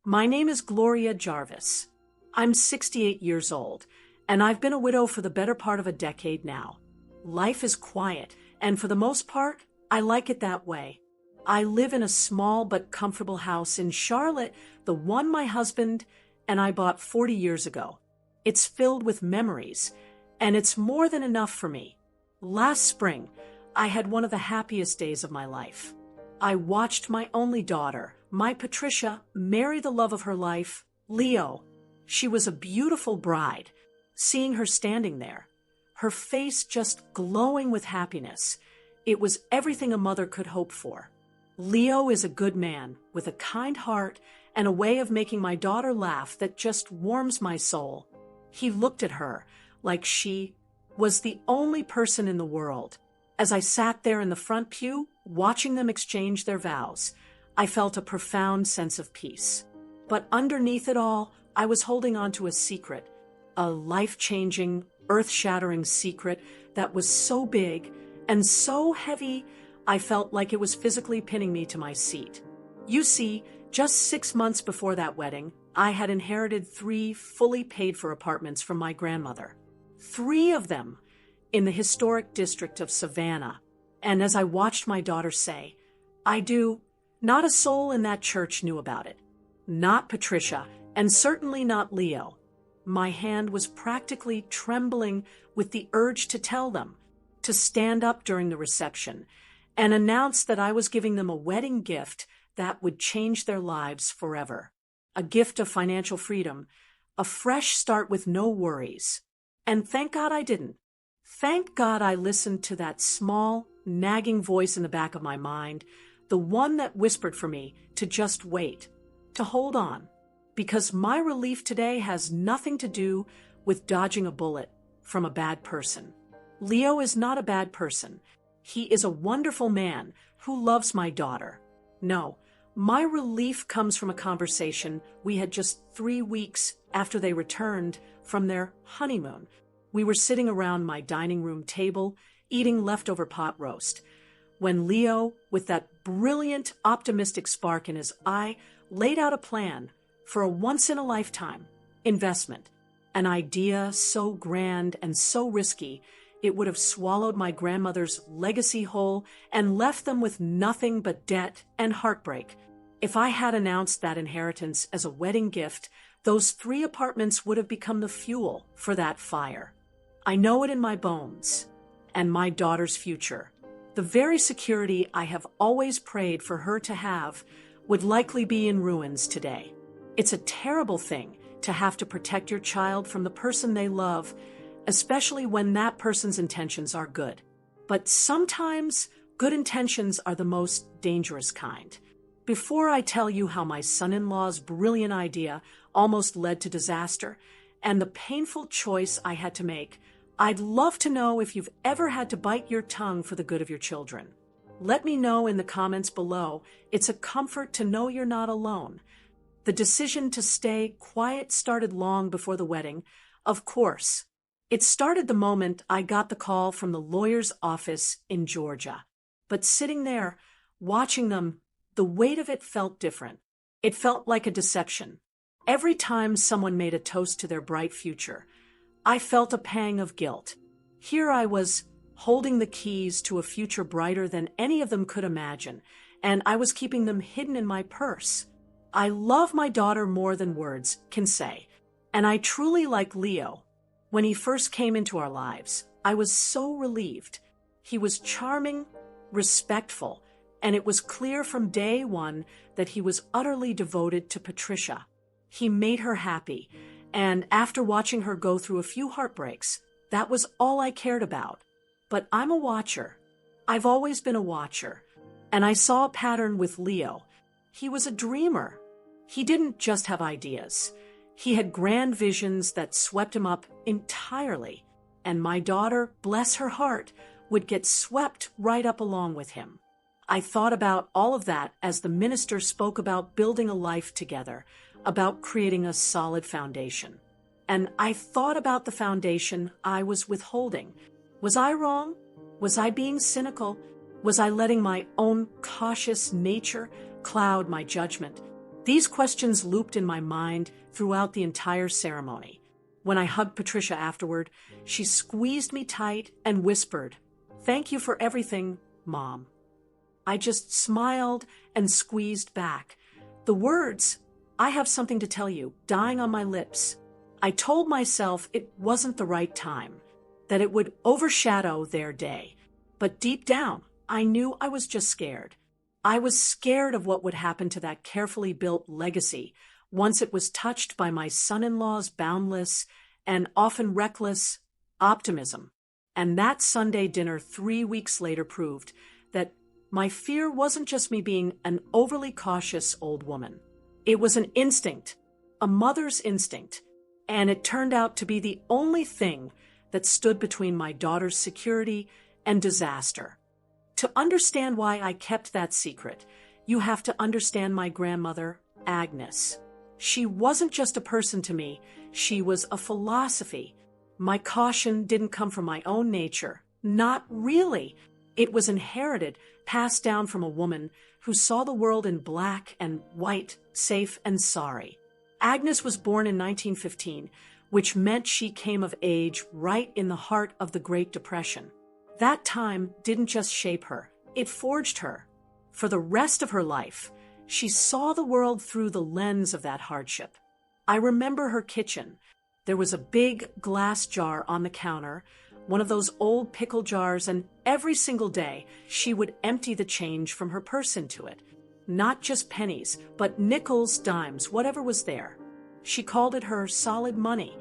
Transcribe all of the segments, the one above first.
My name is Gloria Jarvis. I'm 68 years old, and I've been a widow for the better part of a decade now. Life is quiet, and for the most part, I like it that way. I live in a small but comfortable house in Charlotte, the one my husband and I bought 40 years ago. It's filled with memories, and it's more than enough for me. Last spring, I had one of the happiest days of my life. I watched my only daughter, my Patricia, marry the love of her life, Leo. She was a beautiful bride. Seeing her standing there, her face just glowing with happiness, it was everything a mother could hope for. Leo is a good man with a kind heart and a way of making my daughter laugh that just warms my soul. He looked at her like she was the only person in the world. As I sat there in the front pew, watching them exchange their vows, I felt a profound sense of peace. But underneath it all, I was holding on to a secret, a life-changing, earth-shattering secret that was so big and so heavy, I felt like it was physically pinning me to my seat. You see, just 6 months before that wedding, I had inherited 3 fully paid-for apartments from my grandmother. 3 of them in the historic district of Savannah. And as I watched my daughter say, "I do," not a soul in that church knew about it. Not Patricia, and certainly not Leo. My hand was practically trembling with the urge to tell them, to stand up during the reception, and announce that I was giving them a wedding gift that would change their lives forever. A gift of financial freedom, a fresh start with no worries. And thank God I didn't. Thank God I listened to that small, nagging voice in the back of my mind, the one that whispered for me to just wait, to hold on, because my relief today has nothing to do with dodging a bullet from a bad person. Leo is not a bad person. He is a wonderful man who loves my daughter. No, my relief comes from a conversation we had just 3 weeks after they returned from their honeymoon. We were sitting around my dining room table, eating leftover pot roast, when Leo, with that brilliant, optimistic spark in his eye, laid out a plan for a once-in-a-lifetime investment, an idea so grand and so risky it would have swallowed my grandmother's legacy whole and left them with nothing but debt and heartbreak. If I had announced that inheritance as a wedding gift, those 3 apartments would have become the fuel for that fire. I know it in my bones. And my daughter's future, the very security I have always prayed for her to have, would likely be in ruins today. It's a terrible thing to have to protect your child from the person they love, especially when that person's intentions are good. But sometimes good intentions are the most dangerous kind. Before I tell you how my son-in-law's brilliant idea almost led to disaster and the painful choice I had to make, I'd love to know if you've ever had to bite your tongue for the good of your children. Let me know in the comments below. It's a comfort to know you're not alone. The decision to stay quiet started long before the wedding, of course. It started the moment I got the call from the lawyer's office in Georgia. But sitting there, watching them, the weight of it felt different. It felt like a deception. Every time someone made a toast to their bright future, I felt a pang of guilt. Here I was, holding the keys to a future brighter than any of them could imagine, and I was keeping them hidden in my purse. I love my daughter more than words can say, and I truly like Leo. When he first came into our lives, I was so relieved. He was charming, respectful, and it was clear from day one that he was utterly devoted to Patricia. He made her happy, and after watching her go through a few heartbreaks, that was all I cared about. But I'm a watcher. I've always been a watcher, and I saw a pattern with Leo. He was a dreamer. He didn't just have ideas. He had grand visions that swept him up entirely, and my daughter, bless her heart, would get swept right up along with him. I thought about all of that as the minister spoke about building a life together, about creating a solid foundation. And I thought about the foundation I was withholding. Was I wrong? Was I being cynical? Was I letting my own cautious nature cloud my judgment? These questions looped in my mind throughout the entire ceremony. When I hugged Patricia afterward, she squeezed me tight and whispered, "Thank you for everything, Mom." I just smiled and squeezed back. The words, "I have something to tell you," dying on my lips. I told myself it wasn't the right time, that it would overshadow their day. But deep down, I knew I was just scared. I was scared of what would happen to that carefully built legacy once it was touched by my son-in-law's boundless and often reckless optimism. And that Sunday dinner 3 weeks later proved that my fear wasn't just me being an overly cautious old woman. It was an instinct, a mother's instinct, and it turned out to be the only thing that stood between my daughter's security and disaster. To understand why I kept that secret, you have to understand my grandmother, Agnes. She wasn't just a person to me, she was a philosophy. My caution didn't come from my own nature. Not really. It was inherited, passed down from a woman who saw the world in black and white, safe and sorry. Agnes was born in 1915, which meant she came of age right in the heart of the Great Depression. That time didn't just shape her, it forged her. For the rest of her life, she saw the world through the lens of that hardship. I remember her kitchen. There was a big glass jar on the counter, one of those old pickle jars, and every single day she would empty the change from her purse into it. Not just pennies, but nickels, dimes, whatever was there. She called it her solid money.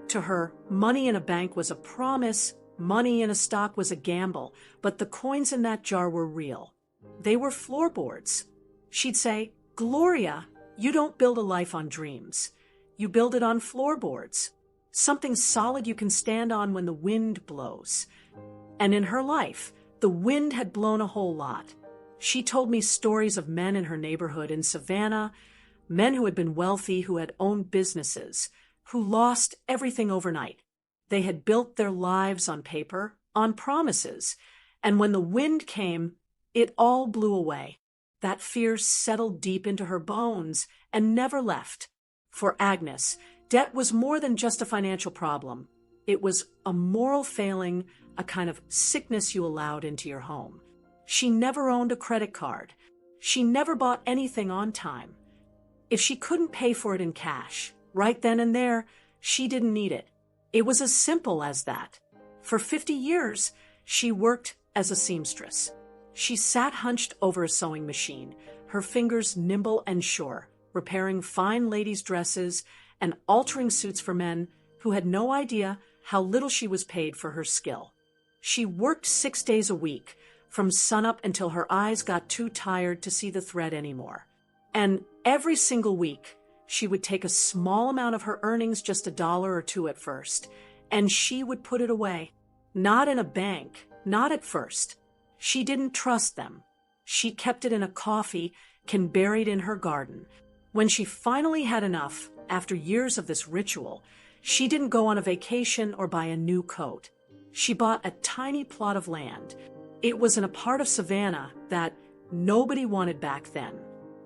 To her, money in a bank was a promise, money in a stock was a gamble, but the coins in that jar were real. They were floorboards. She'd say, "Gloria, you don't build a life on dreams. You build it on floorboards. Something solid you can stand on when the wind blows." And in her life, the wind had blown a whole lot. She told me stories of men in her neighborhood in Savannah, men who had been wealthy, who had owned businesses, who lost everything overnight. They had built their lives on paper, on promises, and when the wind came, it all blew away. That fear settled deep into her bones and never left. For Agnes, debt was more than just a financial problem. It was a moral failing, a kind of sickness you allowed into your home. She never owned a credit card. She never bought anything on time. If she couldn't pay for it in cash, right then and there, she didn't need it. It was as simple as that. For 50 years, she worked as a seamstress. She sat hunched over a sewing machine, her fingers nimble and sure, repairing fine ladies' dresses and altering suits for men who had no idea how little she was paid for her skill. She worked 6 days a week, from sunup until her eyes got too tired to see the thread anymore. And every single week, she would take a small amount of her earnings, just $1 or $2 at first, and she would put it away. Not in a bank, not at first. She didn't trust them. She kept it in a coffee can buried in her garden. When she finally had enough, after years of this ritual, she didn't go on a vacation or buy a new coat. She bought a tiny plot of land. It was in a part of Savannah that nobody wanted back then.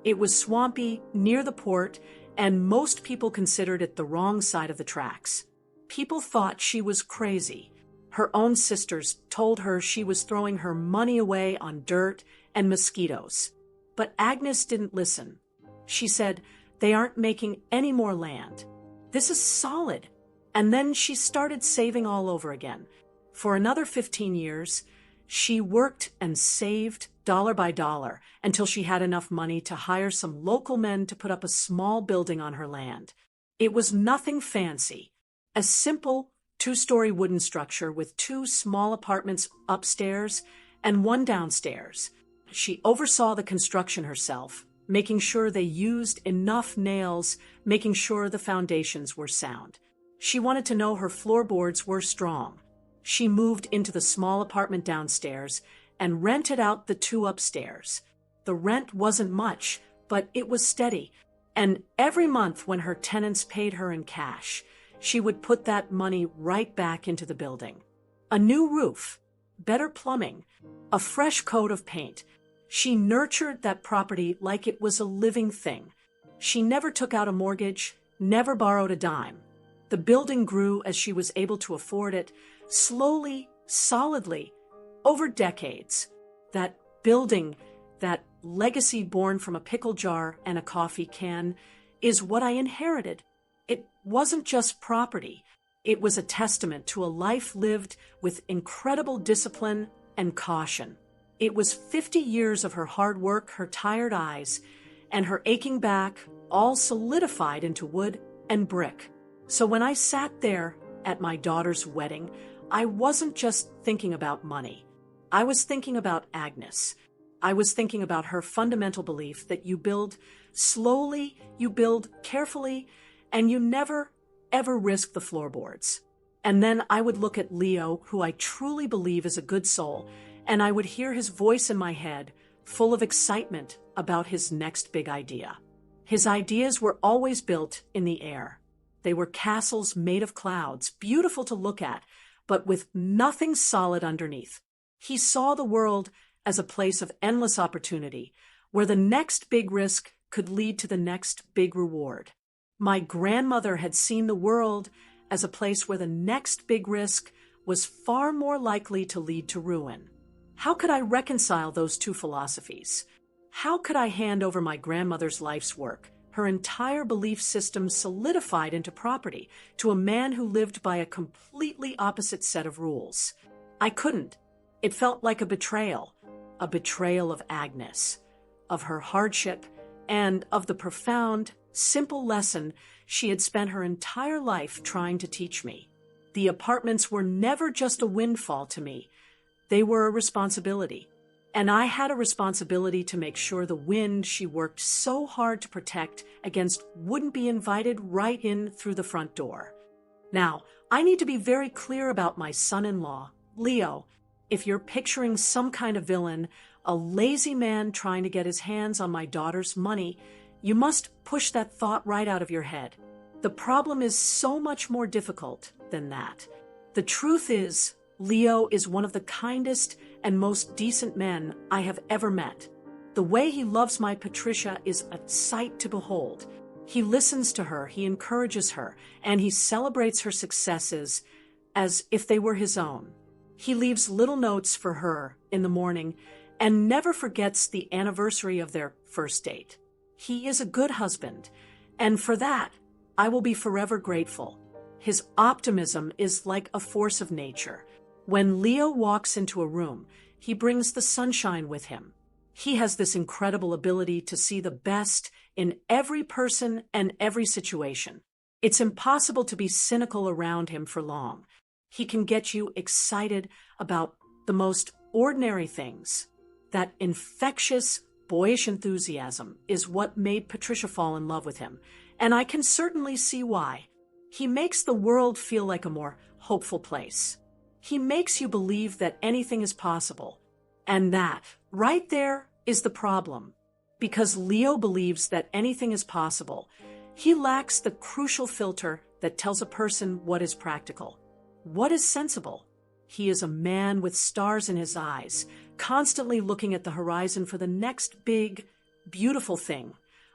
It was swampy, near the port, and most people considered it the wrong side of the tracks. People thought she was crazy. Her own sisters told her she was throwing her money away on dirt and mosquitoes. But Agnes didn't listen. She said, "They aren't making any more land. This is solid." And then she started saving all over again. For another 15 years, she worked and saved dollar by dollar until she had enough money to hire some local men to put up a small building on her land. It was nothing fancy. A simple 2-story wooden structure with 2 small apartments upstairs and 1 downstairs. She oversaw the construction herself, making sure they used enough nails, making sure the foundations were sound. She wanted to know her floorboards were strong. She moved into the small apartment downstairs and rented out the 2 upstairs. The rent wasn't much, but it was steady. And every month when her tenants paid her in cash, she would put that money right back into the building. A new roof, better plumbing, a fresh coat of paint. She nurtured that property like it was a living thing. She never took out a mortgage, never borrowed a dime. The building grew as she was able to afford it, slowly, solidly, over decades. That building, that legacy born from a pickle jar and a coffee can, is what I inherited. It wasn't just property. It was a testament to a life lived with incredible discipline and caution. It was 50 years of her hard work, her tired eyes, and her aching back, all solidified into wood and brick. So when I sat there at my daughter's wedding, I wasn't just thinking about money. I was thinking about Agnes. I was thinking about her fundamental belief that you build slowly, you build carefully, and you never, ever risk the floorboards. And then I would look at Leo, who I truly believe is a good soul, and I would hear his voice in my head, full of excitement about his next big idea. His ideas were always built in the air. They were castles made of clouds, beautiful to look at, but with nothing solid underneath. He saw the world as a place of endless opportunity, where the next big risk could lead to the next big reward. My grandmother had seen the world as a place where the next big risk was far more likely to lead to ruin. How could I reconcile those two philosophies? How could I hand over my grandmother's life's work, her entire belief system solidified into property, to a man who lived by a completely opposite set of rules? I couldn't. It felt like a betrayal of Agnes, of her hardship, and of the profound, simple lesson she had spent her entire life trying to teach me. The apartments were never just a windfall to me. They were a responsibility. And I had a responsibility to make sure the wind she worked so hard to protect against wouldn't be invited right in through the front door. Now, I need to be very clear about my son-in-law, Leo. If you're picturing some kind of villain, a lazy man trying to get his hands on my daughter's money, you must push that thought right out of your head. The problem is so much more difficult than that. The truth is, Leo is one of the kindest and most decent men I have ever met. The way he loves my Patricia is a sight to behold. He listens to her, he encourages her, and he celebrates her successes as if they were his own. He leaves little notes for her in the morning and never forgets the anniversary of their first date. He is a good husband, and for that, I will be forever grateful. His optimism is like a force of nature. When Leo walks into a room, he brings the sunshine with him. He has this incredible ability to see the best in every person and every situation. It's impossible to be cynical around him for long. He can get you excited about the most ordinary things. That infectious, boyish enthusiasm is what made Patricia fall in love with him, and I can certainly see why. He makes the world feel like a more hopeful place. He makes you believe that anything is possible. And that, right there, is the problem. Because Leo believes that anything is possible, he lacks the crucial filter that tells a person what is practical, what is sensible. He is a man with stars in his eyes, constantly looking at the horizon for the next big, beautiful thing,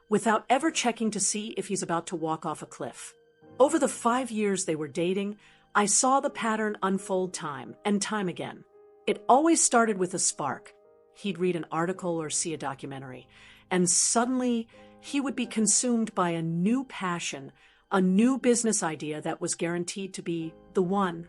without ever checking to see if he's about to walk off a cliff. Over the 5 years they were dating, I saw the pattern unfold time and time again. It always started with a spark. He'd read an article or see a documentary, and suddenly he would be consumed by a new passion, a new business idea that was guaranteed to be the one.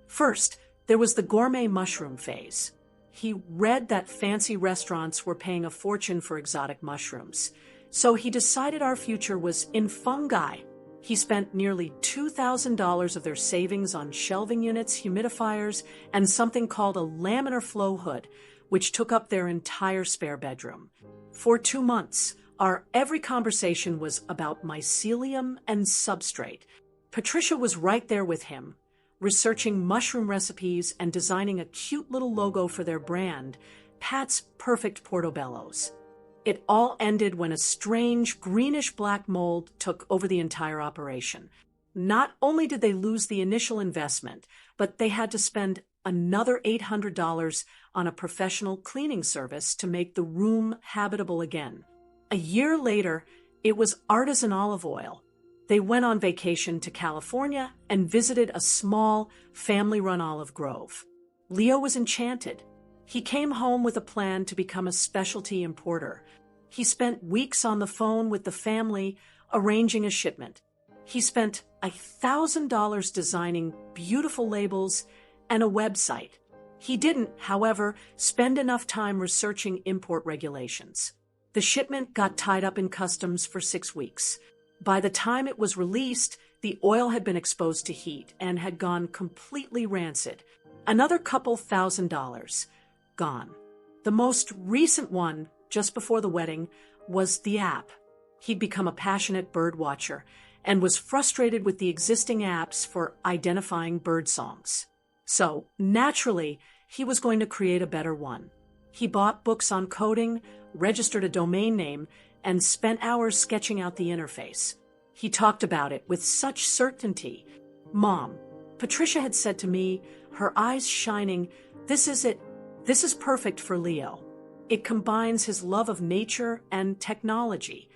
First, there was the gourmet mushroom phase. He read that fancy restaurants were paying a fortune for exotic mushrooms, so he decided our future was in fungi. He spent nearly $2,000 of their savings on shelving units, humidifiers, and something called a laminar flow hood, which took up their entire spare bedroom. For 2 months, our every conversation was about mycelium and substrate. Patricia was right there with him, researching mushroom recipes and designing a cute little logo for their brand, Pat's Perfect Portobellos. It all ended when a strange greenish-black mold took over the entire operation. Not only did they lose the initial investment, but they had to spend another $800 on a professional cleaning service to make the room habitable again. A year later, It was artisan olive oil. They went on vacation to California and visited a small, family-run olive grove. Leo was enchanted. He came home with a plan to become a specialty importer. He spent weeks on the phone with the family, arranging a shipment. He spent $1,000 designing beautiful labels and a website. He didn't, however, spend enough time researching import regulations. The shipment got tied up in customs for 6 weeks. By the time it was released, the oil had been exposed to heat and had gone completely rancid. Another couple $1,000 gone. The most recent one, just before the wedding, was the app. He'd become a passionate bird watcher and was frustrated with the existing apps for identifying bird songs. So, naturally, he was going to create a better one. He bought books on coding, registered a domain name, and spent hours sketching out the interface. He talked about it with such certainty. "Mom," Patricia had said to me, her eyes shining, "This is it. This is perfect for Leo. It combines his love of nature and technology."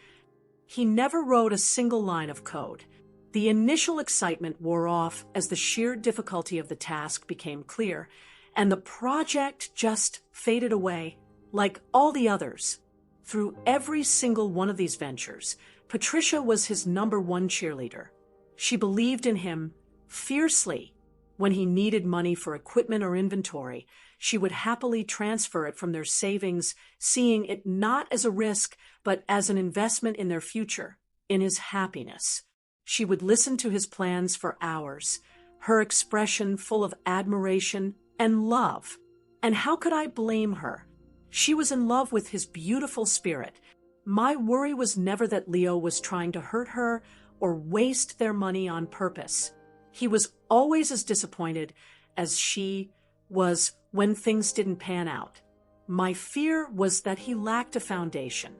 He never wrote a single line of code. The initial excitement wore off as the sheer difficulty of the task became clear, and the project just faded away, like all the others. Through every single one of these ventures, Patricia was his #1 cheerleader. She believed in him fiercely. When he needed money for equipment or inventory, she would happily transfer it from their savings, seeing it not as a risk, but as an investment in their future, in his happiness. She would listen to his plans for hours, her expression full of admiration and love. And how could I blame her? She was in love with his beautiful spirit. My worry was never that Leo was trying to hurt her or waste their money on purpose. He was always as disappointed as she was when things didn't pan out. My fear was that he lacked a foundation.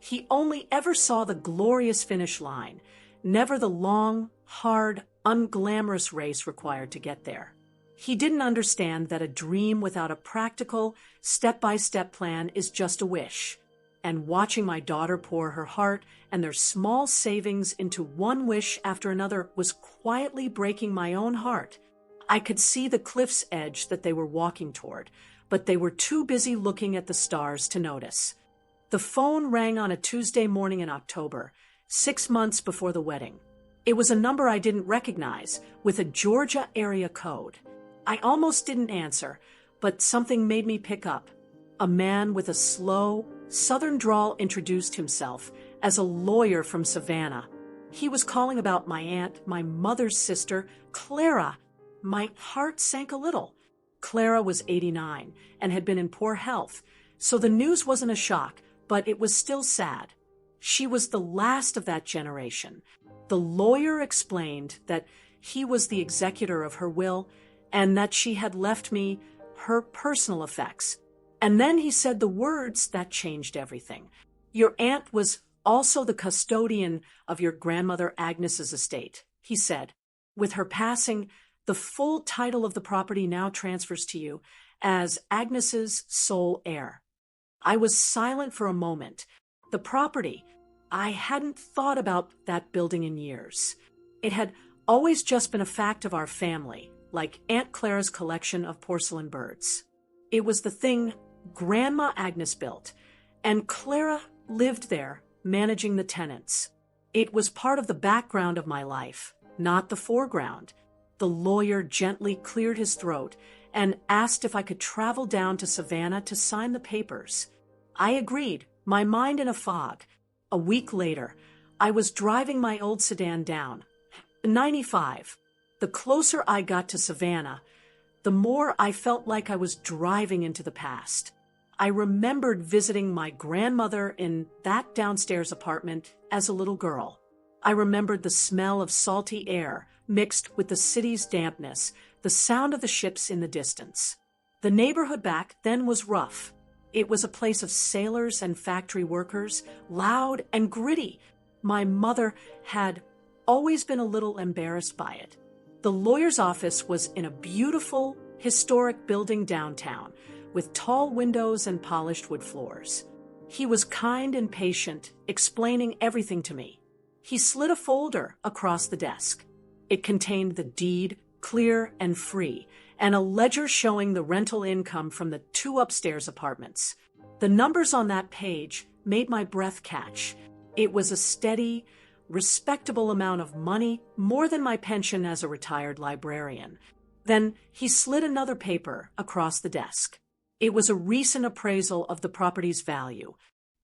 He only ever saw the glorious finish line, never the long, hard, unglamorous race required to get there. He didn't understand that a dream without a practical, step-by-step plan is just a wish. And watching my daughter pour her heart and their small savings into one wish after another was quietly breaking my own heart. I could see the cliff's edge that they were walking toward, but they were too busy looking at the stars to notice. The phone rang on a Tuesday morning in October, 6 months before the wedding. It was a number I didn't recognize, with a Georgia area code. I almost didn't answer, but something made me pick up. A man with a slow, southern drawl introduced himself as a lawyer from Savannah. He was calling about my aunt, my mother's sister, Clara. My heart sank a little. Clara was 89 and had been in poor health, so the news wasn't a shock, but it was still sad. She was the last of that generation. The lawyer explained that he was the executor of her will and that she had left me her personal effects. And then he said the words that changed everything. "Your aunt was also the custodian of your grandmother Agnes's estate," he said. "With her passing, the full title of the property now transfers to you as Agnes's sole heir." I was silent for a moment. The property, I hadn't thought about that building in years. It had always just been a fact of our family, like Aunt Clara's collection of porcelain birds. It was the thing Grandma Agnes built, and Clara lived there, managing the tenants. It was part of the background of my life, not the foreground. The lawyer gently cleared his throat and asked if I could travel down to Savannah to sign the papers. I agreed, my mind in a fog. A week later, I was driving my old sedan down, 95. The closer I got to Savannah, the more I felt like I was driving into the past. I remembered visiting my grandmother in that downstairs apartment as a little girl. I remembered the smell of salty air mixed with the city's dampness, the sound of the ships in the distance. The neighborhood back then was rough. It was a place of sailors and factory workers, loud and gritty. My mother had always been a little embarrassed by it. The lawyer's office was in a beautiful, historic building downtown, with tall windows and polished wood floors. He was kind and patient, explaining everything to me. He slid a folder across the desk. It contained the deed, clear and free, and a ledger showing the rental income from the 2 upstairs apartments. The numbers on that page made my breath catch. It was a steady, respectable amount of money, more than my pension as a retired librarian. Then he slid another paper across the desk. It was a recent appraisal of the property's value.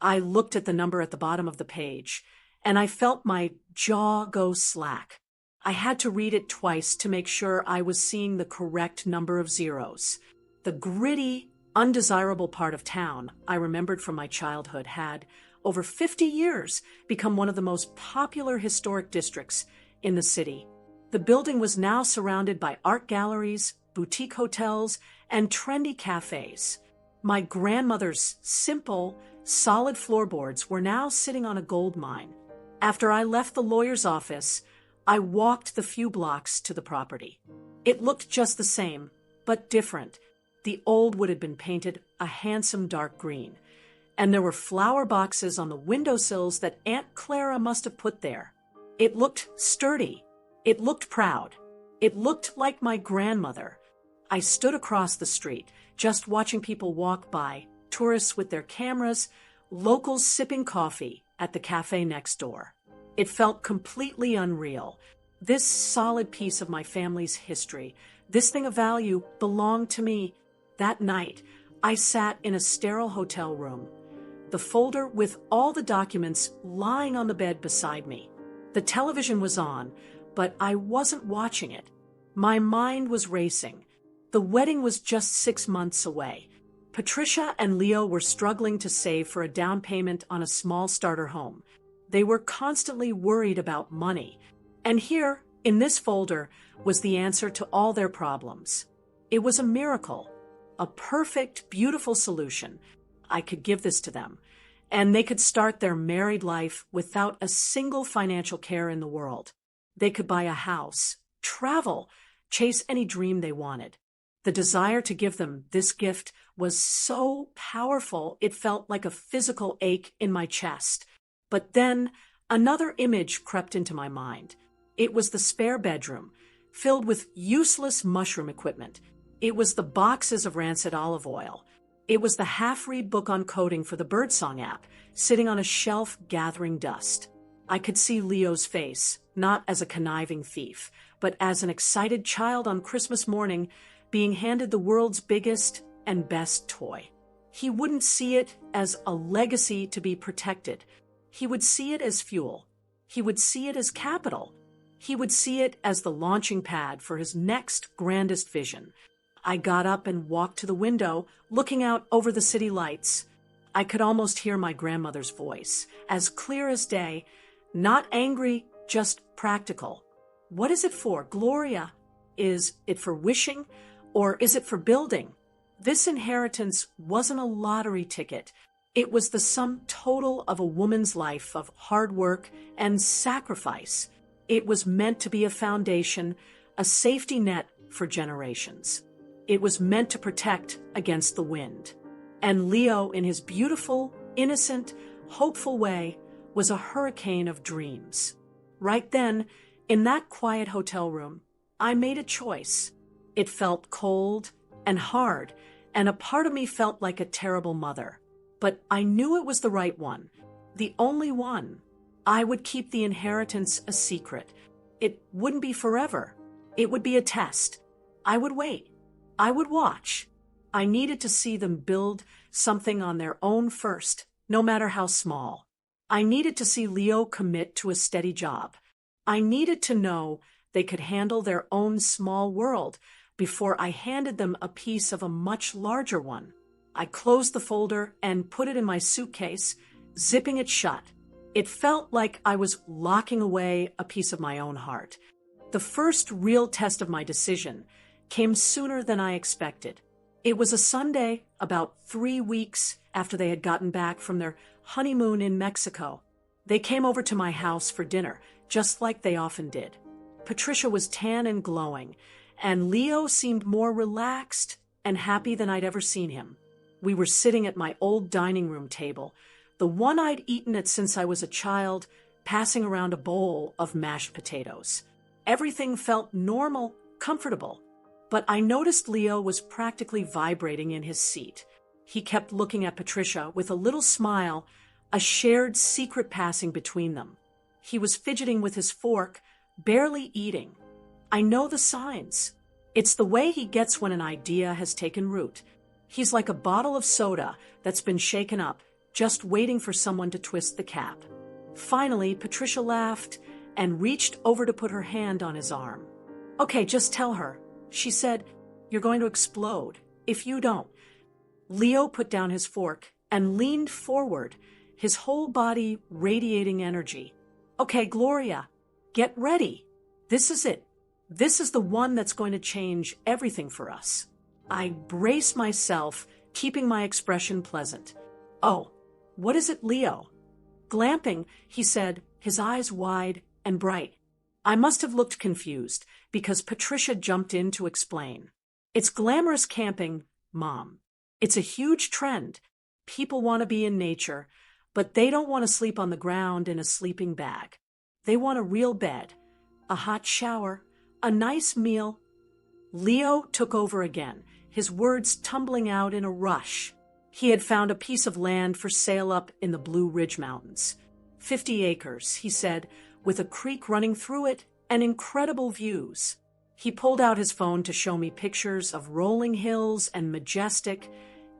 I looked at the number at the bottom of the page, and I felt my jaw go slack. I had to read it twice to make sure I was seeing the correct number of zeros. The gritty, undesirable part of town I remembered from my childhood had, over 50 years, become one of the most popular historic districts in the city. The building was now surrounded by art galleries, boutique hotels, and trendy cafes. My grandmother's simple, solid floorboards were now sitting on a gold mine. After I left the lawyer's office, I walked the few blocks to the property. It looked just the same, but different. The old wood had been painted a handsome dark green, and there were flower boxes on the windowsills that Aunt Clara must have put there. It looked sturdy. It looked proud. It looked like my grandmother. I stood across the street, just watching people walk by, tourists with their cameras, locals sipping coffee at the cafe next door. It felt completely unreal. This solid piece of my family's history, this thing of value, belonged to me. That night, I sat in a sterile hotel room, the folder with all the documents lying on the bed beside me. The television was on, but I wasn't watching it. My mind was racing. The wedding was just 6 months away. Patricia and Leo were struggling to save for a down payment on a small starter home. They were constantly worried about money. And here, in this folder, was the answer to all their problems. It was a miracle, a perfect, beautiful solution. I could give this to them, and they could start their married life without a single financial care in the world. They could buy a house, travel, chase any dream they wanted. The desire to give them this gift was so powerful it felt like a physical ache in my chest. But then another image crept into my mind. It was the spare bedroom, filled with useless mushroom equipment. It was the boxes of rancid olive oil. It was the half-read book on coding for the Birdsong app, sitting on a shelf gathering dust. I could see Leo's face, not as a conniving thief, but as an excited child on Christmas morning being handed the world's biggest and best toy. He wouldn't see it as a legacy to be protected. He would see it as fuel. He would see it as capital. He would see it as the launching pad for his next grandest vision. I got up and walked to the window, looking out over the city lights. I could almost hear my grandmother's voice, as clear as day, not angry, just practical. What is it for, Gloria? Is it for wishing, or is it for building? This inheritance wasn't a lottery ticket. It was the sum total of a woman's life of hard work and sacrifice. It was meant to be a foundation, a safety net for generations. It was meant to protect against the wind. And Leo, in his beautiful, innocent, hopeful way, was a hurricane of dreams. Right then, in that quiet hotel room, I made a choice. It felt cold and hard, and a part of me felt like a terrible mother. But I knew it was the right one, the only one. I would keep the inheritance a secret. It wouldn't be forever. It would be a test. I would wait. I would watch. I needed to see them build something on their own first, no matter how small. I needed to see Leo commit to a steady job. I needed to know they could handle their own small world before I handed them a piece of a much larger one. I closed the folder and put it in my suitcase, zipping it shut. It felt like I was locking away a piece of my own heart. The first real test of my decision came sooner than I expected. It was a Sunday, about 3 weeks after they had gotten back from their honeymoon in Mexico. They came over to my house for dinner, just like they often did. Patricia was tan and glowing, and Leo seemed more relaxed and happy than I'd ever seen him. We were sitting at my old dining room table, the one I'd eaten it since I was a child, passing around a bowl of mashed potatoes. Everything felt normal, comfortable. But I noticed Leo was practically vibrating in his seat. He kept looking at Patricia with a little smile, a shared secret passing between them. He was fidgeting with his fork, barely eating. I know the signs. It's the way he gets when an idea has taken root. He's like a bottle of soda that's been shaken up, just waiting for someone to twist the cap. Finally, Patricia laughed and reached over to put her hand on his arm. "Okay, just tell her," she said. "You're going to explode if you don't." Leo put down his fork and leaned forward, his whole body radiating energy. "Okay, Gloria, get ready. This is it. This is the one that's going to change everything for us." I braced myself, keeping my expression pleasant. "Oh, what is it, Leo?" "Glamping," he said, his eyes wide and bright. I must have looked confused because Patricia jumped in to explain. "It's glamorous camping, Mom. It's a huge trend. People want to be in nature, but they don't want to sleep on the ground in a sleeping bag. They want a real bed, a hot shower, a nice meal." Leo took over again, his words tumbling out in a rush. He had found a piece of land for sale up in the Blue Ridge Mountains. 50 acres, he said, with a creek running through it and incredible views. He pulled out his phone to show me pictures of rolling hills and majestic,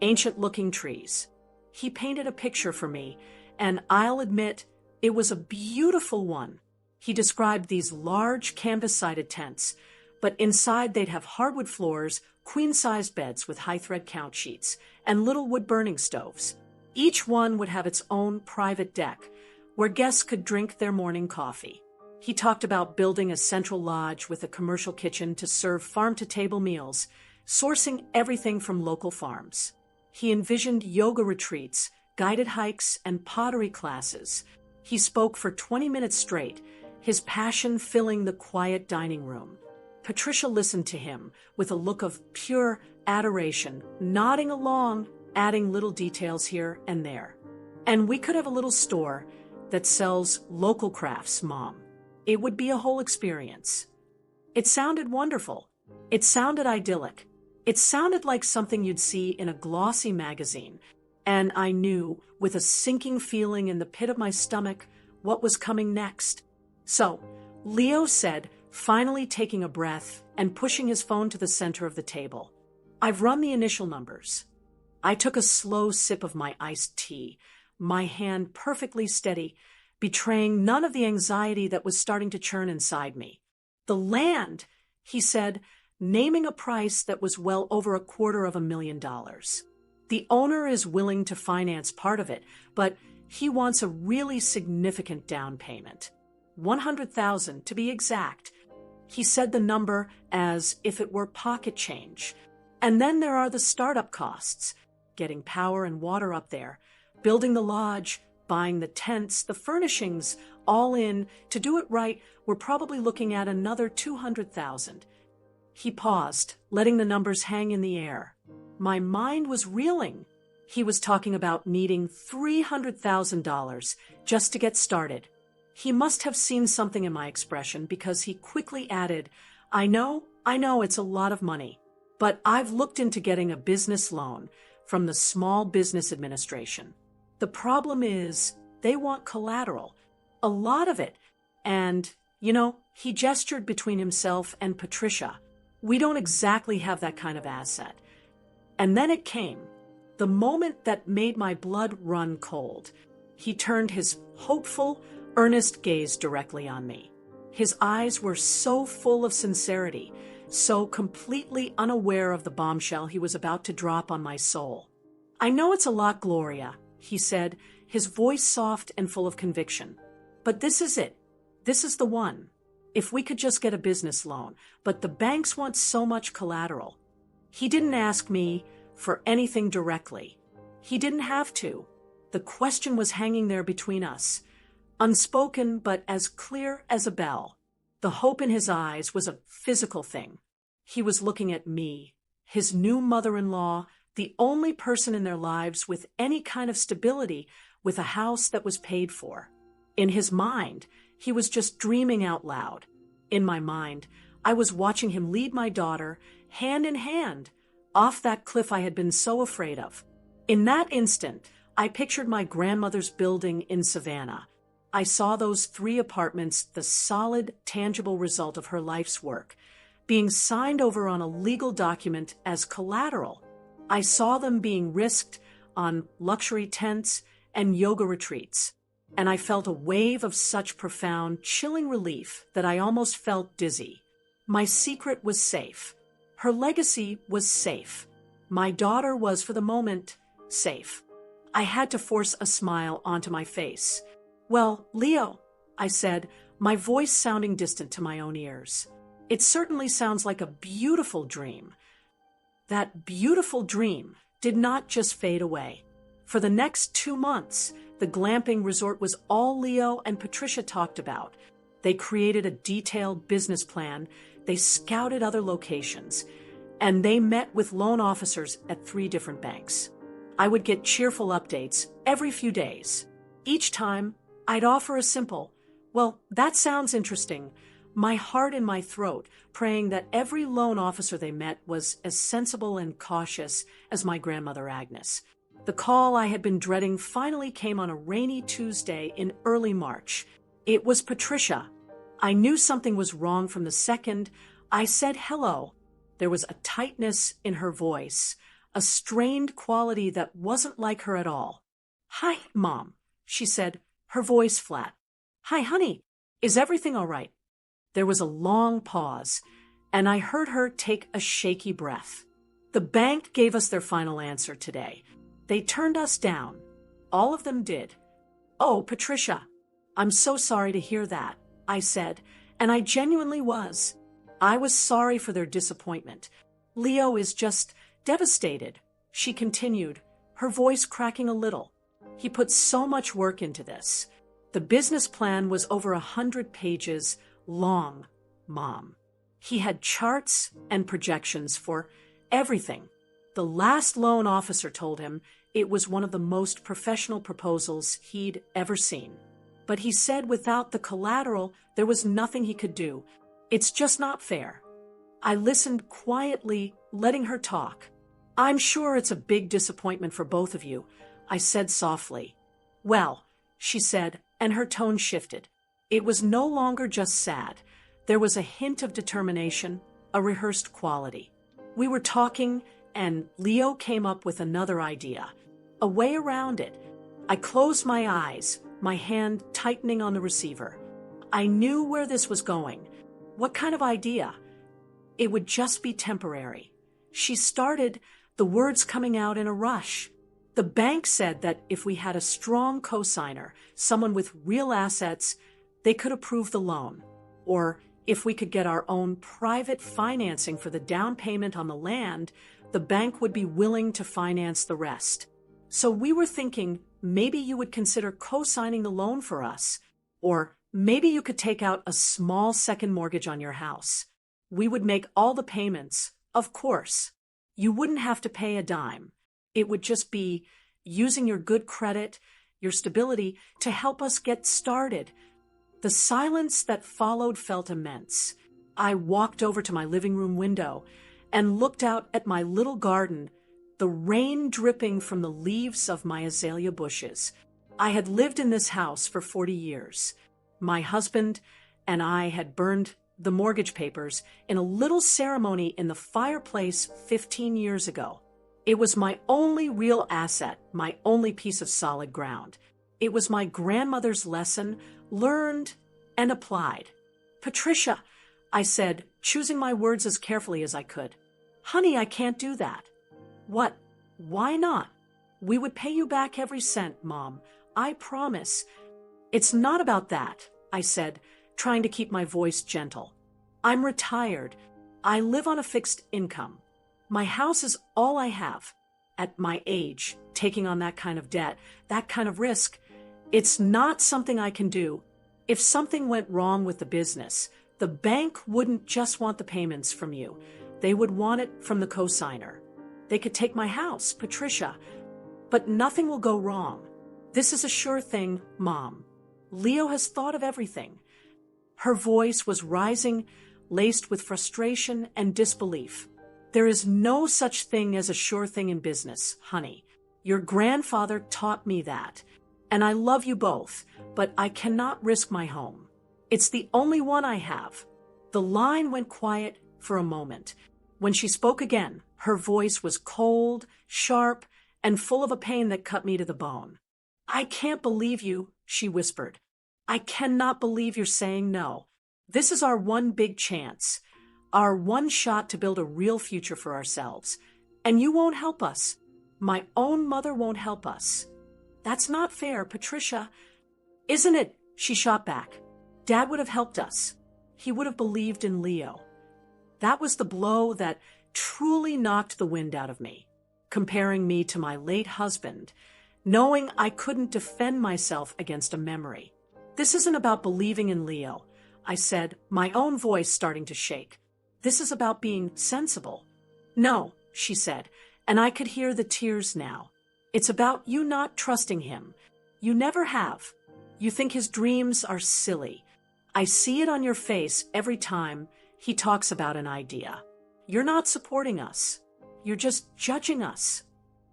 ancient-looking trees. He painted a picture for me, and I'll admit, it was a beautiful one. He described these large canvas-sided tents, but inside they'd have hardwood floors, queen-sized beds with high-thread count sheets, and little wood-burning stoves. Each one would have its own private deck, where guests could drink their morning coffee. He talked about building a central lodge with a commercial kitchen to serve farm-to-table meals, sourcing everything from local farms. He envisioned yoga retreats, guided hikes, and pottery classes. He spoke for 20 minutes straight, his passion filling the quiet dining room. Patricia listened to him with a look of pure adoration, nodding along, adding little details here and there. "And we could have a little store that sells local crafts, Mom. It would be a whole experience." It sounded wonderful. It sounded idyllic. It sounded like something you'd see in a glossy magazine. And I knew, with a sinking feeling in the pit of my stomach, what was coming next. "So," Leo said, finally taking a breath and pushing his phone to the center of the table, "I've run the initial numbers." I took a slow sip of my iced tea, my hand perfectly steady, betraying none of the anxiety that was starting to churn inside me. "The land," he said, naming a price that was well over $250,000. "The owner is willing to finance part of it, but he wants a really significant down payment. $100,000 to be exact." He said the number as if it were pocket change. "And then there are the startup costs, getting power and water up there, building the lodge, buying the tents, the furnishings, all in. To do it right, we're probably looking at another $200,000. He paused, letting the numbers hang in the air. My mind was reeling. He was talking about needing $300,000 just to get started. He must have seen something in my expression because he quickly added, I know, it's a lot of money, but I've looked into getting a business loan from the Small Business Administration. The problem is they want collateral, a lot of it. And, he gestured between himself and Patricia. We don't exactly have that kind of asset." And then it came, the moment that made my blood run cold. He turned his hopeful, earnest gaze directly on me. His eyes were so full of sincerity, so completely unaware of the bombshell he was about to drop on my soul. "I know it's a lot, Gloria," he said, his voice soft and full of conviction. "But this is it. This is the one. If we could just get a business loan, but the banks want so much collateral." He didn't ask me for anything directly. He didn't have to. The question was hanging there between us, unspoken but as clear as a bell. The hope in his eyes was a physical thing. He was looking at me, his new mother-in-law, the only person in their lives with any kind of stability with a house that was paid for. In his mind, he was just dreaming out loud. In my mind, I was watching him lead my daughter, hand in hand, off that cliff I had been so afraid of. In that instant, I pictured my grandmother's building in Savannah. I saw those 3 apartments, the solid, tangible result of her life's work, being signed over on a legal document as collateral. I saw them being risked on luxury tents and yoga retreats, and I felt a wave of such profound, chilling relief that I almost felt dizzy. My secret was safe. Her legacy was safe. My daughter was, for the moment, safe. I had to force a smile onto my face. "Well, Leo," I said, my voice sounding distant to my own ears. "It certainly sounds like a beautiful dream." That beautiful dream did not just fade away. For the next 2 months, the glamping resort was all Leo and Patricia talked about. They created a detailed business plan, they scouted other locations, and they met with loan officers at 3 different banks. I would get cheerful updates every few days. Each time, I'd offer a simple, "Well, that sounds interesting," my heart in my throat, praying that every loan officer they met was as sensible and cautious as my grandmother Agnes. The call I had been dreading finally came on a rainy Tuesday in early March. It was Patricia. I knew something was wrong from the second I said hello. There was a tightness in her voice, a strained quality that wasn't like her at all. "Hi, Mom," she said, her voice flat. "Hi, honey. Is everything all right?" There was a long pause, and I heard her take a shaky breath. "The bank gave us their final answer today. They turned us down. All of them did." "Oh, Patricia, I'm so sorry to hear that," I said, and I genuinely was. I was sorry for their disappointment. "Leo is just devastated," she continued, her voice cracking a little. "He put so much work into this. The business plan was over 100 pages long, Mom. He had charts and projections for everything. The last loan officer told him it was one of the most professional proposals he'd ever seen. But he said without the collateral, there was nothing he could do. It's just not fair." I listened quietly, letting her talk. "I'm sure it's a big disappointment for both of you," I said softly. "Well," she said, and her tone shifted. It was no longer just sad. There was a hint of determination, a rehearsed quality. We were talking, and Leo came up with another idea, a way around it. I closed my eyes, my hand tightening on the receiver. I knew where this was going. What kind of idea? It would just be temporary. She started, the words coming out in a rush. "The bank said that if we had a strong cosigner, someone with real assets, they could approve the loan. Or if we could get our own private financing for the down payment on the land, the bank would be willing to finance the rest. So we were thinking maybe you would consider co-signing the loan for us. Or maybe you could take out a small second mortgage on your house. We would make all the payments, of course. You wouldn't have to pay a dime. It would just be using your good credit, your stability, to help us get started." The silence that followed felt immense. I walked over to my living room window and looked out at my little garden, the rain dripping from the leaves of my azalea bushes. I had lived in this house for 40 years. My husband and I had burned the mortgage papers in a little ceremony in the fireplace 15 years ago. It was my only real asset, my only piece of solid ground. It was my grandmother's lesson, learned and applied. "Patricia," I said, choosing my words as carefully as I could. "Honey, I can't do that." "What? Why not?" "We would pay you back every cent, Mom. I promise." "It's not about that," I said, trying to keep my voice gentle. "I'm retired. I live on a fixed income. My house is all I have. At my age, taking on that kind of debt, that kind of risk, it's not something I can do. If something went wrong with the business, the bank wouldn't just want the payments from you. They would want it from the cosigner. They could take my house, Patricia, but nothing will go wrong. This is a sure thing, Mom. Leo has thought of everything. Her voice was rising, laced with frustration and disbelief. There is no such thing as a sure thing in business, honey. Your grandfather taught me that. And I love you both, but I cannot risk my home. It's the only one I have. The line went quiet for a moment. When she spoke again, her voice was cold, sharp, and full of a pain that cut me to the bone. I can't believe you, she whispered. I cannot believe you're saying no. This is our one big chance, our one shot to build a real future for ourselves. And you won't help us. My own mother won't help us. That's not fair, Patricia. Isn't it? She shot back. Dad would have helped us. He would have believed in Leo. That was the blow that truly knocked the wind out of me, comparing me to my late husband, knowing I couldn't defend myself against a memory. This isn't about believing in Leo, I said, my own voice starting to shake. This is about being sensible. No, she said, and I could hear the tears now. It's about you not trusting him. You never have. You think his dreams are silly. I see it on your face every time he talks about an idea. You're not supporting us. You're just judging us.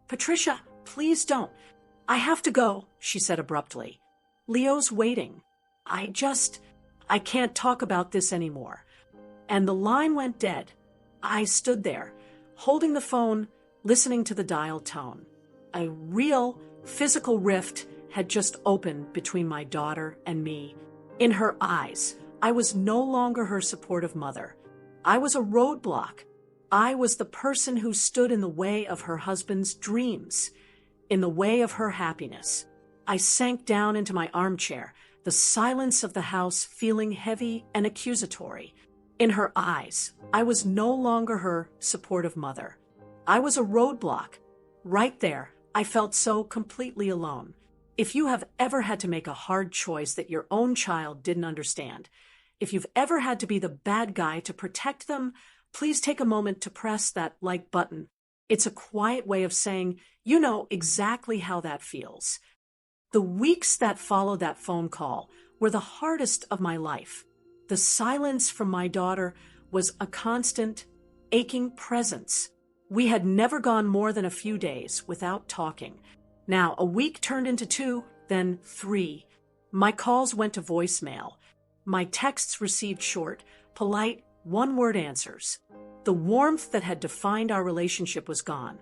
Patricia, please don't. I have to go, she said abruptly. Leo's waiting. I can't talk about this anymore. And the line went dead. I stood there, holding the phone, listening to the dial tone. A real, physical rift had just opened between my daughter and me. In her eyes, I was no longer her supportive mother. I was a roadblock. I was the person who stood in the way of her husband's dreams, in the way of her happiness. I sank down into my armchair, the silence of the house feeling heavy and accusatory. In her eyes, I was no longer her supportive mother. I was a roadblock. Right there, I felt so completely alone. If you have ever had to make a hard choice that your own child didn't understand, if you've ever had to be the bad guy to protect them, please take a moment to press that like button. It's a quiet way of saying, you know exactly how that feels. The weeks that followed that phone call were the hardest of my life. The silence from my daughter was a constant, aching presence. We had never gone more than a few days without talking. Now, a week turned into 2, then 3. My calls went to voicemail. My texts received short, polite, one-word answers. The warmth that had defined our relationship was gone,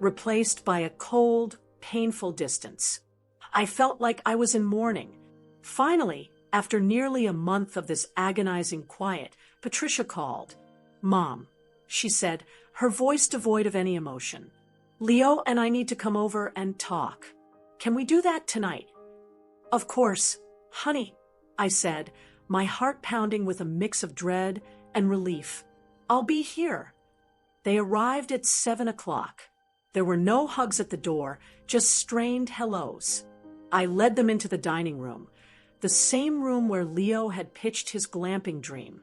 replaced by a cold, painful distance. I felt like I was in mourning. Finally, after nearly a month of this agonizing quiet, Patricia called. Mom, she said, her voice devoid of any emotion. Leo and I need to come over and talk. Can we do that tonight? Of course, honey, I said, my heart pounding with a mix of dread and relief. I'll be here. They arrived at 7 o'clock. There were no hugs at the door, just strained hellos. I led them into the dining room, the same room where Leo had pitched his glamping dream,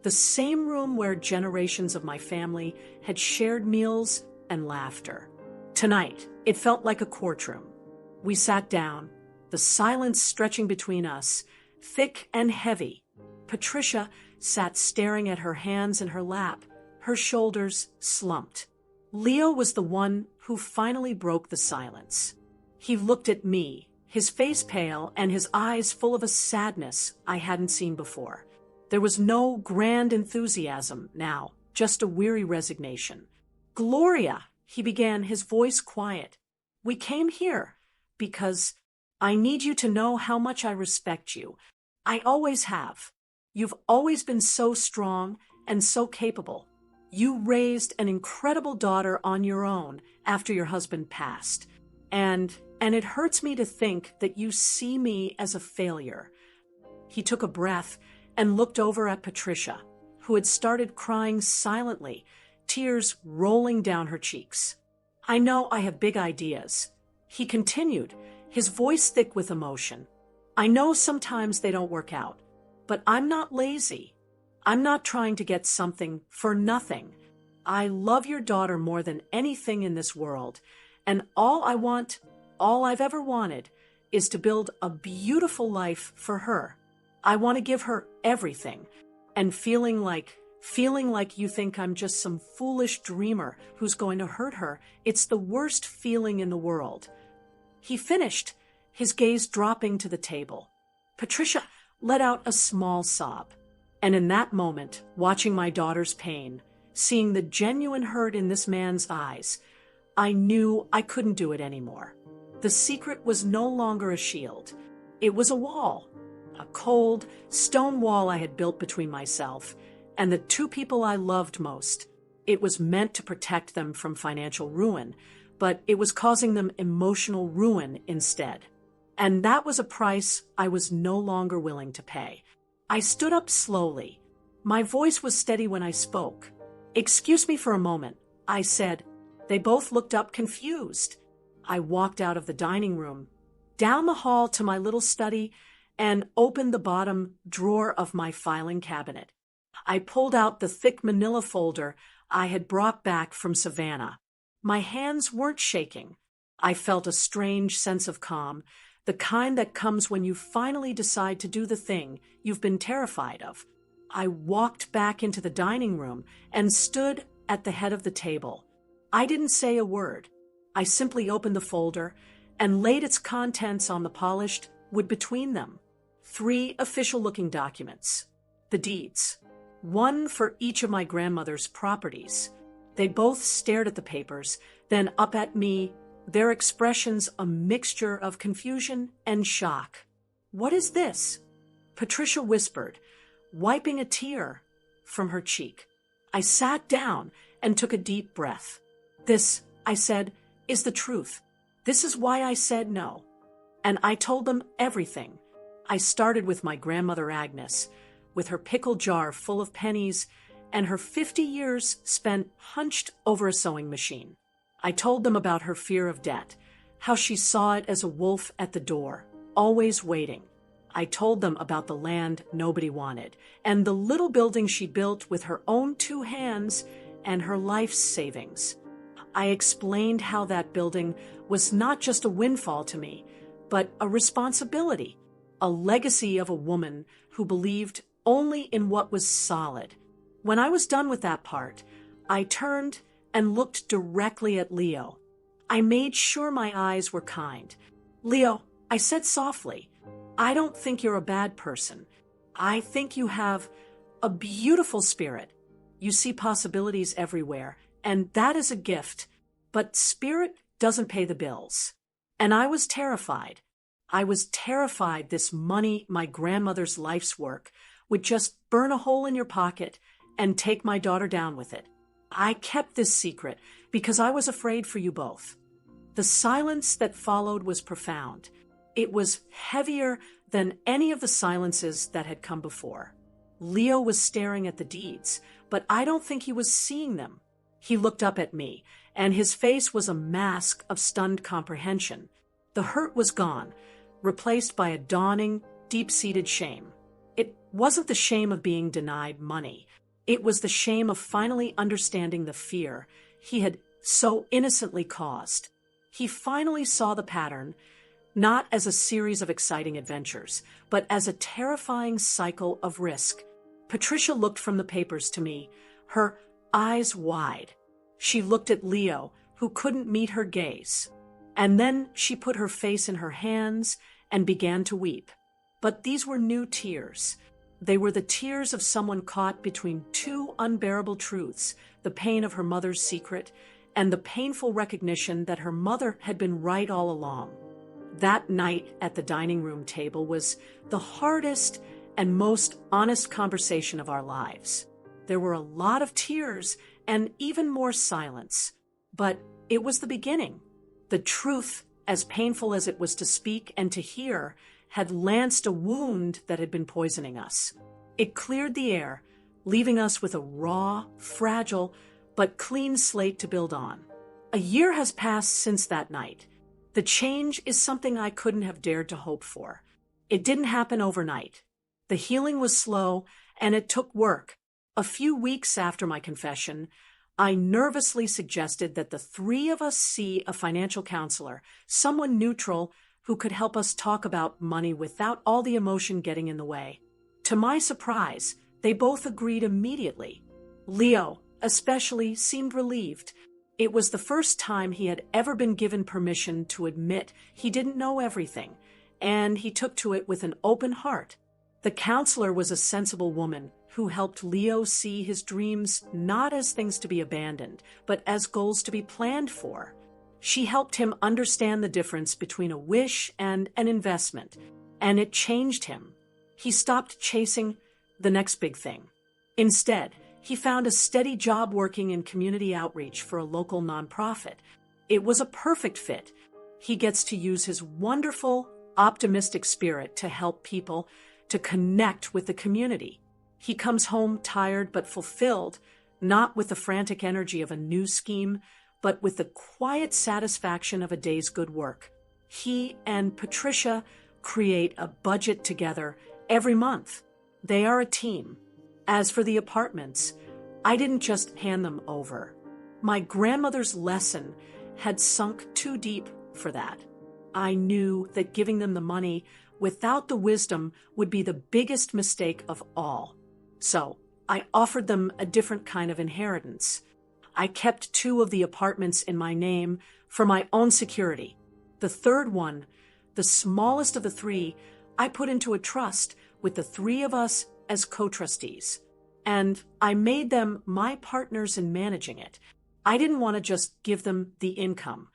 the same room where generations of my family had shared meals and laughter. Tonight, it felt like a courtroom. We sat down, the silence stretching between us, thick and heavy. Patricia sat staring at her hands in her lap, her shoulders slumped. Leo was the one who finally broke the silence. He looked at me, his face pale and his eyes full of a sadness I hadn't seen before. There was no grand enthusiasm now, just a weary resignation. Gloria, he began, his voice quiet. We came here because I need you to know how much I respect you. I always have. You've always been so strong and so capable. You raised an incredible daughter on your own after your husband passed. And it hurts me to think that you see me as a failure. He took a breath and looked over at Patricia, who had started crying silently, tears rolling down her cheeks. I know I have big ideas. He continued, his voice thick with emotion. I know sometimes they don't work out, but I'm not lazy. I'm not trying to get something for nothing. I love your daughter more than anything in this world, and all I've ever wanted, is to build a beautiful life for her. I want to give her everything. And feeling like you think I'm just some foolish dreamer who's going to hurt her, it's the worst feeling in the world." He finished, his gaze dropping to the table. Patricia let out a small sob. And in that moment, watching my daughter's pain, seeing the genuine hurt in this man's eyes, I knew I couldn't do it anymore. The secret was no longer a shield. It was a wall, a cold, stone wall I had built between myself and the two people I loved most. It was meant to protect them from financial ruin, but it was causing them emotional ruin instead. And that was a price I was no longer willing to pay. I stood up slowly. My voice was steady when I spoke. "Excuse me for a moment," I said. They both looked up confused. I walked out of the dining room, down the hall to my little study, and opened the bottom drawer of my filing cabinet. I pulled out the thick manila folder I had brought back from Savannah. My hands weren't shaking. I felt a strange sense of calm, the kind that comes when you finally decide to do the thing you've been terrified of. I walked back into the dining room and stood at the head of the table. I didn't say a word. I simply opened the folder and laid its contents on the polished wood between them. 3 official-looking documents. The deeds. 1 for each of my grandmother's properties. They both stared at the papers, then up at me, their expressions a mixture of confusion and shock. "What is this?" Patricia whispered, wiping a tear from her cheek. I sat down and took a deep breath. "This," I said, "is the truth. This is why I said no." And I told them everything. I started with my grandmother Agnes, with her pickle jar full of pennies and her 50 years spent hunched over a sewing machine. I told them about her fear of debt, how she saw it as a wolf at the door, always waiting. I told them about the land nobody wanted, and the little building she built with her own 2 hands and her life's savings. I explained how that building was not just a windfall to me, but a responsibility, a legacy of a woman who believed only in what was solid. When I was done with that part, I turned and looked directly at Leo. I made sure my eyes were kind. "Leo," I said softly, "I don't think you're a bad person. I think you have a beautiful spirit. You see possibilities everywhere, and that is a gift. But spirit doesn't pay the bills." And I was terrified. I was terrified this money, my grandmother's life's work, would just burn a hole in your pocket and take my daughter down with it. I kept this secret because I was afraid for you both. The silence that followed was profound. It was heavier than any of the silences that had come before. Leo was staring at the deeds, but I don't think he was seeing them. He looked up at me, and his face was a mask of stunned comprehension. The hurt was gone, replaced by a dawning, deep-seated shame. It wasn't the shame of being denied money. It was the shame of finally understanding the fear he had so innocently caused. He finally saw the pattern, not as a series of exciting adventures, but as a terrifying cycle of risk. Patricia looked from the papers to me, her eyes wide. She looked at Leo, who couldn't meet her gaze. And then she put her face in her hands and began to weep. But these were new tears. They were the tears of someone caught between 2 unbearable truths, the pain of her mother's secret and the painful recognition that her mother had been right all along. That night at the dining room table was the hardest and most honest conversation of our lives. There were a lot of tears and even more silence, but it was the beginning. The truth, as painful as it was to speak and to hear, had lanced a wound that had been poisoning us. It cleared the air, leaving us with a raw, fragile, but clean slate to build on. A year has passed since that night. The change is something I couldn't have dared to hope for. It didn't happen overnight. The healing was slow, and it took work. A few weeks after my confession, I nervously suggested that the 3 of us see a financial counselor, someone neutral who could help us talk about money without all the emotion getting in the way. To my surprise, they both agreed immediately. Leo, especially, seemed relieved. It was the first time he had ever been given permission to admit he didn't know everything, and he took to it with an open heart. The counselor was a sensible woman who helped Leo see his dreams not as things to be abandoned, but as goals to be planned for. She helped him understand the difference between a wish and an investment, and it changed him. He stopped chasing the next big thing. Instead, he found a steady job working in community outreach for a local nonprofit. It was a perfect fit. He gets to use his wonderful, optimistic spirit to help people, to connect with the community. He comes home tired but fulfilled, not with the frantic energy of a new scheme, but with the quiet satisfaction of a day's good work. He and Patricia create a budget together every month. They are a team. As for the apartments, I didn't just hand them over. My grandmother's lesson had sunk too deep for that. I knew that giving them the money without the wisdom would be the biggest mistake of all. So I offered them a different kind of inheritance. I kept 2 of the apartments in my name for my own security. The third one, the smallest of the 3, I put into a trust with the 3 of us as co-trustees. And I made them my partners in managing it. I didn't want to just give them the income.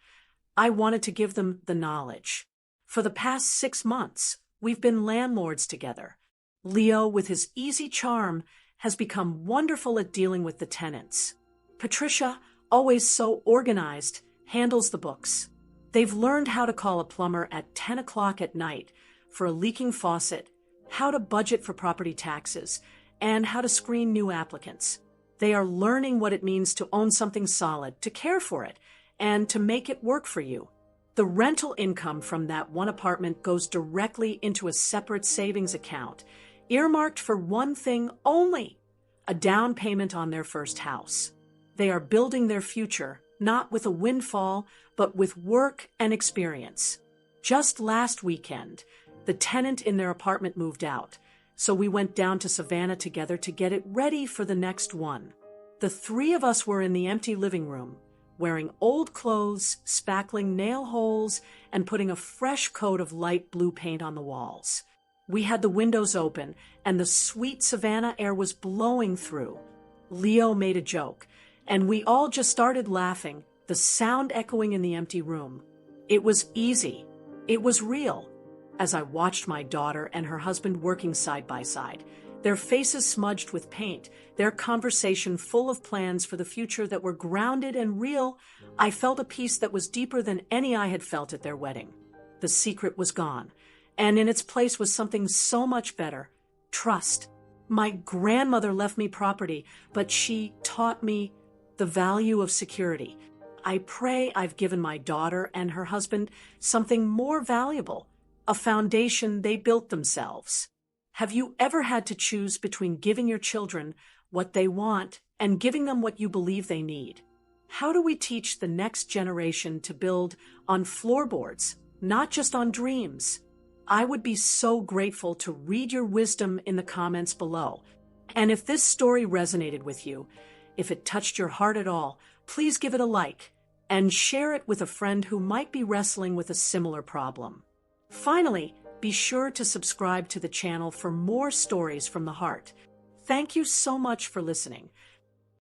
I wanted to give them the knowledge. For the past 6 months, we've been landlords together. Leo, with his easy charm, has become wonderful at dealing with the tenants. Patricia, always so organized, handles the books. They've learned how to call a plumber at 10 o'clock at night for a leaking faucet, how to budget for property taxes, and how to screen new applicants. They are learning what it means to own something solid, to care for it, and to make it work for you. The rental income from that one apartment goes directly into a separate savings account, earmarked for one thing only: a down payment on their first house. They are building their future, not with a windfall, but with work and experience. Just last weekend, the tenant in their apartment moved out, so we went down to Savannah together to get it ready for the next one. The 3 of us were in the empty living room, wearing old clothes, spackling nail holes, and putting a fresh coat of light blue paint on the walls. We had the windows open, and the sweet Savannah air was blowing through. Leo made a joke, and we all just started laughing, the sound echoing in the empty room. It was easy. It was real. As I watched my daughter and her husband working side by side, their faces smudged with paint, their conversation full of plans for the future that were grounded and real, I felt a peace that was deeper than any I had felt at their wedding. The secret was gone, and in its place was something so much better: trust. My grandmother left me property, but she taught me the value of security. I pray I've given my daughter and her husband something more valuable, a foundation they built themselves. Have you ever had to choose between giving your children what they want and giving them what you believe they need? How do we teach the next generation to build on floorboards, not just on dreams? I would be so grateful to read your wisdom in the comments below. And if this story resonated with you, if it touched your heart at all, please give it a like and share it with a friend who might be wrestling with a similar problem. Finally, be sure to subscribe to the channel for more stories from the heart. Thank you so much for listening.